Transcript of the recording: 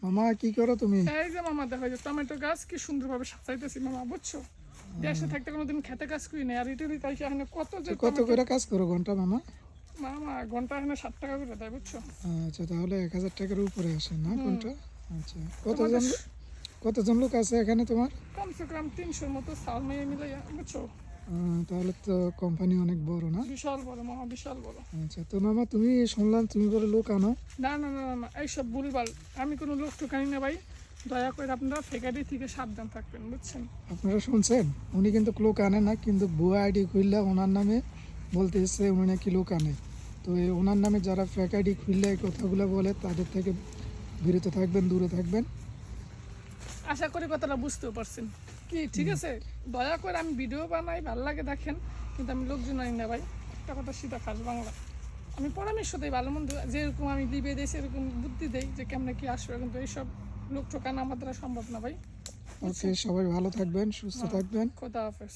মামা কি করো তুমি? এই যে মামা দেখো যে টমেটো গাছ কি সুন্দরভাবে সাজাইতেছি মামা, বুঝছো? দেশে থাকতে কোনোদিন খেতে কাজ করি না, আর ইটালি তাই এখানে কত যে কত টমেটো। করে কাজ করো ঘন্টা মামা? মামা ঘন্টা এখানে 7 টাকা করে দেয়, বুঝছো? আচ্ছা, তাহলে 1000 টাকার উপরে আসে না কোনটা? আচ্ছা, তোমাদের কতজন লোক আছে এখানে তোমার? কমসে কম 300-র মতো সাল মেয়ে মিলে, বুঝছো? তাহলে তো কোম্পানি অনেক বড় না? বিশাল বড় মামা, বিশাল বড়। আচ্ছা, তো মামা তুমি শুনলাম তুমি বলে লোক আনো। না না না না না, এইসব ভুলভাল, আমি কোনো লোক ঠকানি না ভাই। দয়া করে আপনারা ফেকারি থেকে সাবধান থাকবেন, বুঝছেন? আপনারা শুনছেন, উনি কিন্তু লোক আনে না, কিন্তু ভুয়া আইডি খুললে ওনার নামে বলতে এসছে উনি নাকি লোক আনে। তো এই ওনার নামে যারা ফেক আইডি খুললে এই কথাগুলো বলে তাদের থেকে বিরত থাকবেন, দূরে থাকবেন। আশা করি কথাটা বুঝতেও পারছেন কি, ঠিক আছে? দয়া করে আমি ভিডিও বানাই, ভালো লাগে দেখেন, কিন্তু আমি লোকজন আনি না ভাই। একটা কথা সিধা খাস বাংলা। আমি পরামর্শ দিই ভালো মন্দ, যেরকম আমি দিবে দিই সেরকম বুদ্ধি দেই যে কেমনে কি আসবে, কিন্তু এইসব লোক ঠকানো আমার দ্বারা সম্ভব না ভাই। ওকে, সবাই ভালো থাকবেন, সুস্থ থাকবেন। খোদা হাফেজ।